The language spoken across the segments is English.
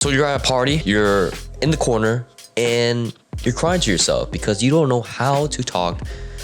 So you're at a party, you're in the corner, and you're crying to yourself because you don't know how to talk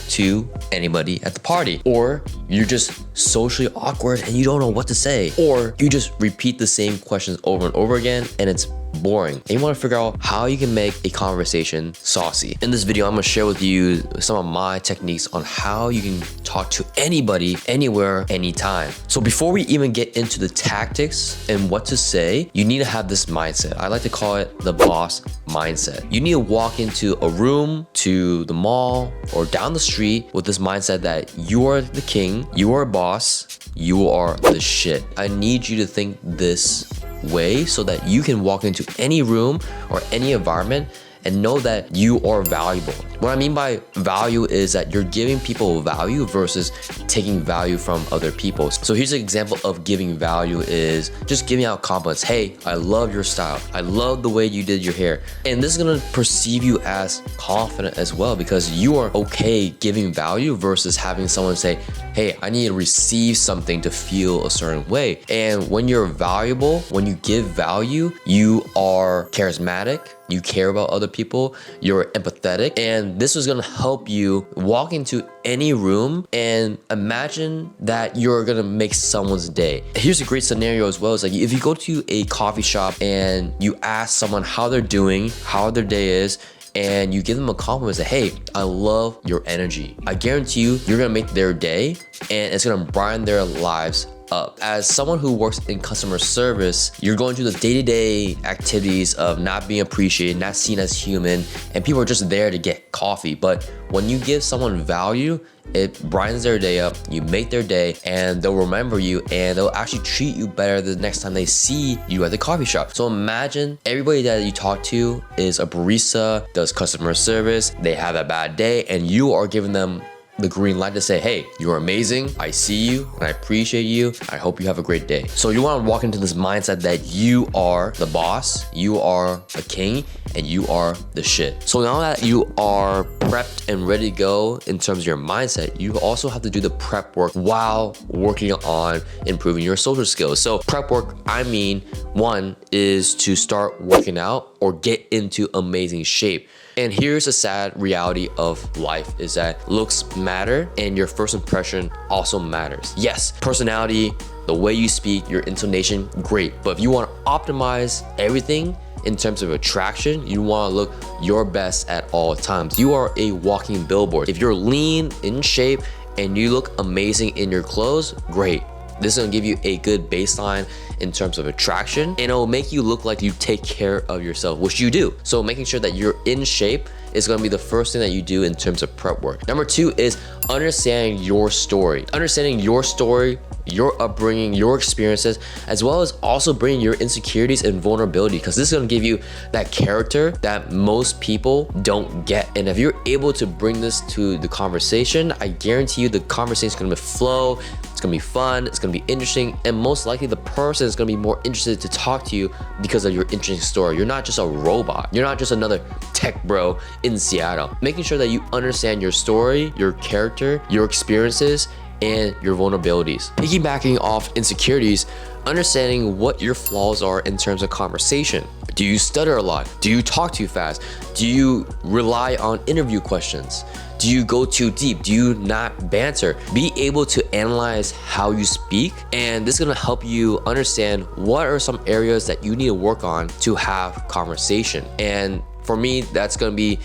to anybody at the party, or you're just socially awkward and you don't know what to say, or you just repeat the same questions over and over again and it's boring, and you want to figure out how you can make a conversation saucy. In this video, I'm going to share with you some of my techniques on how you can talk to anybody, anywhere, anytime. So before we even get into the tactics and what to say, you need to have this mindset. I like to call it the boss mindset. You need to walk into a room, to the mall, or down the street with this mindset that you are the king, you are a boss, you are the shit. I need you to think this way so that you can walk into any room or any environment and know that you are valuable. What I mean by value is that you're giving people value versus taking value from other people. So here's an example of giving value is just giving out compliments. Hey, I love your style. I love the way you did your hair. And this is gonna perceive you as confident as well because you are okay giving value versus having someone say, hey, I need to receive something to feel a certain way. And when you're valuable, when you give value, you are charismatic, you care about other people, you're empathetic, and this is gonna help you walk into any room and imagine that you're gonna make someone's day. Here's a great scenario as well. It's like if you go to a coffee shop and you ask someone how they're doing, how their day is, and you give them a compliment, say, hey, I love your energy. I guarantee you're gonna make their day and it's gonna brighten their lives up. As someone who works in customer service, you're going through the day-to-day activities of not being appreciated, not seen as human, and people are just there to get coffee. But when you give someone value, it brightens their day up, you make their day, and they'll remember you and they'll actually treat you better the next time they see you at the coffee shop. So imagine everybody that you talk to is a barista, does customer service, they have a bad day, and you are giving them the green light to say, hey, you're amazing, I see you, and I appreciate you, I hope you have a great day. So you want to walk into this mindset that you are the boss, you are a king, and you are the shit. So now that you are prepped and ready to go in terms of your mindset, you also have to do the prep work while working on improving your social skills. So prep work, I mean, one is to start working out or get into amazing shape. And here's a sad reality of life is that looks matter and your first impression also matters. Yes, personality, the way you speak, your intonation, great. But if you want to optimize everything in terms of attraction, you want to look your best at all times. You are a walking billboard. If you're lean, in shape, and you look amazing in your clothes, great. This is gonna give you a good baseline in terms of attraction, and it'll make you look like you take care of yourself, which you do. So making sure that you're in shape is gonna be the first thing that you do in terms of prep work. Number two is understanding your story. Understanding your story, your upbringing, your experiences, as well as also bringing your insecurities and vulnerability, because this is gonna give you that character that most people don't get. And if you're able to bring this to the conversation, I guarantee you the conversation is gonna flow, it's gonna be fun, it's gonna be interesting, and most likely the person is gonna be more interested to talk to you because of your interesting story. You're not just a robot. You're not just another tech bro in Seattle. Making sure that you understand your story, your character, your experiences, and your vulnerabilities. Piggybacking off insecurities, understanding what your flaws are in terms of conversation. Do you stutter a lot? Do you talk too fast? Do you rely on interview questions? Do you go too deep? Do you not banter? Be able to analyze how you speak, and this is gonna help you understand what are some areas that you need to work on to have conversation. And for me, that's gonna be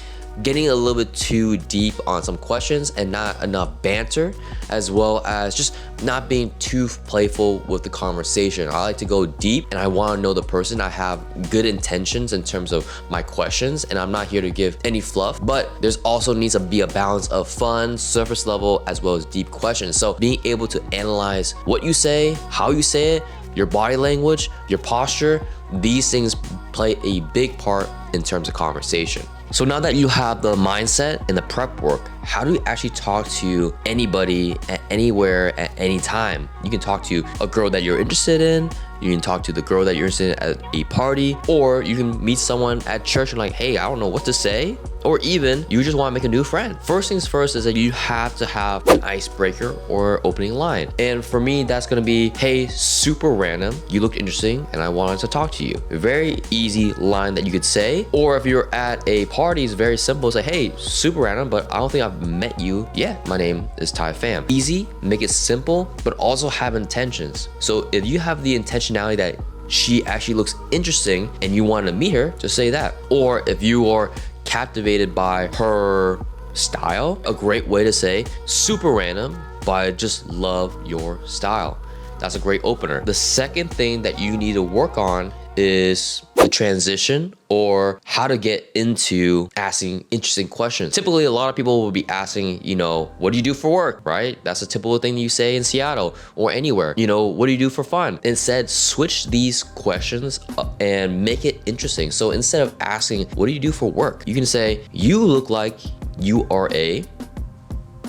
getting a little bit too deep on some questions and not enough banter, as well as just not being too playful with the conversation. I like to go deep and I want to know the person. I have good intentions in terms of my questions, and I'm not here to give any fluff, but there's also needs to be a balance of fun, surface level, as well as deep questions. So being able to analyze what you say, how you say it, your body language, your posture, these things play a big part in terms of conversation. So now that you have the mindset and the prep work, how do you actually talk to anybody at anywhere at any time? You can talk to a girl that you're interested in, you can talk to the girl that you're interested in at a party, or you can meet someone at church and like, hey, I don't know what to say. Or even you just want to make a new friend. First things first is that you have to have an icebreaker or opening line. And for me, that's gonna be, hey, super random, you looked interesting and I wanted to talk to you. A very easy line that you could say. Or if you're at a party, it's very simple. It's like, hey, super random, but I don't think I've met you yet. My name is itstaipham. Easy, make it simple, but also have intentions. So if you have the intentionality that she actually looks interesting and you want to meet her, just say that. Or if you are captivated by her style, a great way to say super random, but I just love your style. That's a great opener. The second thing that you need to work on is the transition, or how to get into asking interesting questions. Typically, a lot of people will be asking, you know, what do you do for work, right? That's a typical thing you say in Seattle or anywhere. You know, what do you do for fun? Instead, switch these questions and make it interesting. So instead of asking, what do you do for work? You can say, you look like you are a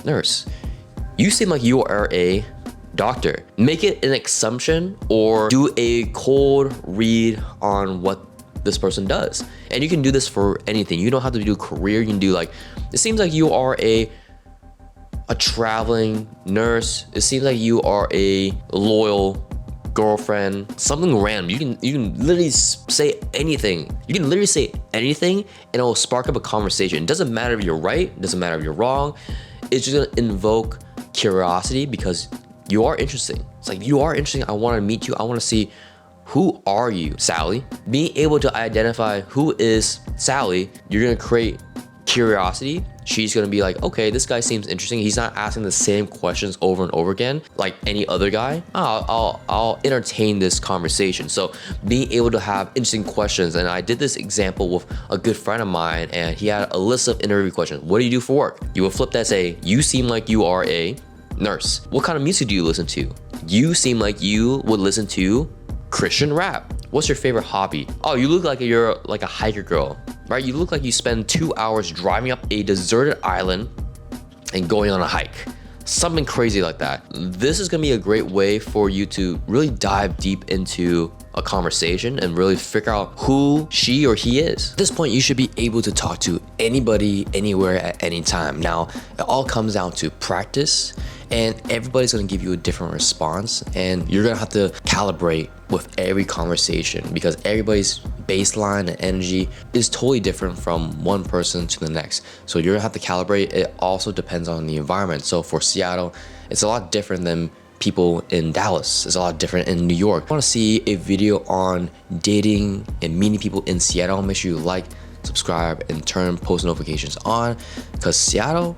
nurse. You seem like you are a doctor. Make it an assumption or do a cold read on what this person does. And you can do this for anything. You don't have to do career. You can do like, it seems like you are a traveling nurse. It seems like you are a loyal girlfriend. Something random. You can literally say anything. You can literally say anything and it will spark up a conversation. It doesn't matter if you're right. It doesn't matter if you're wrong. It's just gonna invoke curiosity because you are interesting. It's like, you are interesting. I want to meet you. I want to see, who are you, Sally? Being able to identify who is Sally, you're going to create curiosity. She's going to be like, okay, this guy seems interesting. He's not asking the same questions over and over again like any other guy. I'll entertain this conversation. So being able to have interesting questions. And I did this example with a good friend of mine, and he had a list of interview questions. What do you do for work? You would flip that, say, you seem like you are a nurse. What kind of music do you listen to? You seem like you would listen to Christian rap. What's your favorite hobby? Oh, you look like you're like a hiker girl, right? You look like you spend 2 hours driving up a deserted island and going on a hike. Something crazy like that. This is gonna be a great way for you to really dive deep into a conversation and really figure out who she or he is. At this point, you should be able to talk to anybody, anywhere, at any time. Now, it all comes down to practice, and everybody's gonna give you a different response, and you're gonna have to calibrate with every conversation because everybody's baseline and energy is totally different from one person to the next. So you're gonna have to calibrate. It also depends on the environment. So for Seattle, it's a lot different than people in Dallas. It's a lot different in New York. If you want to see a video on dating and meeting people in Seattle, make sure you like, subscribe, and turn post notifications on, because Seattle,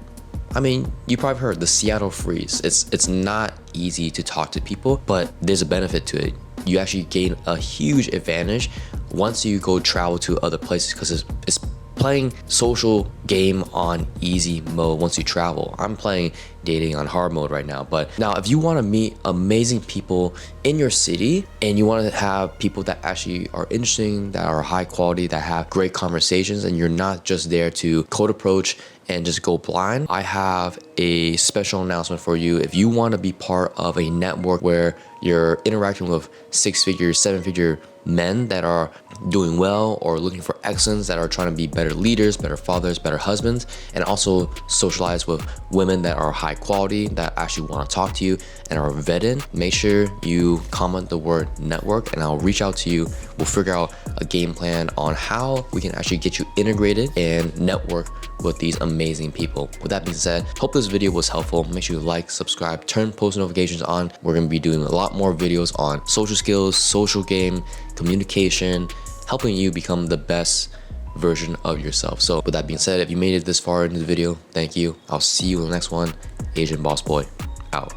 I mean, you probably heard the Seattle freeze. It's not easy to talk to people, but there's a benefit to it. You actually gain a huge advantage once you go travel to other places, because it's playing social game on easy mode once you travel. I'm playing dating on hard mode right now. But now if you want to meet amazing people in your city and you want to have people that actually are interesting, that are high quality, that have great conversations, and you're not just there to cold approach and just go blind, I have a special announcement for you. If you want to be part of a network where you're interacting with 6-figure, 7-figure men that are doing well or looking for excellence, that are trying to be better leaders, better fathers, better husbands, and also socialize with women that are high quality, that actually want to talk to you and are vetted, make sure you comment the word network and I'll reach out to you. We'll figure out a game plan on how we can actually get you integrated and network with these amazing people. With that being said, hope this video was helpful. Make sure you like, subscribe, turn post notifications on. We're going to be doing a lot more videos on social skills, social game, communication, helping you become the best version of yourself. So with that being said, if you made it this far into the video, thank you. I'll see you in the next one. Asian Boss Boy out.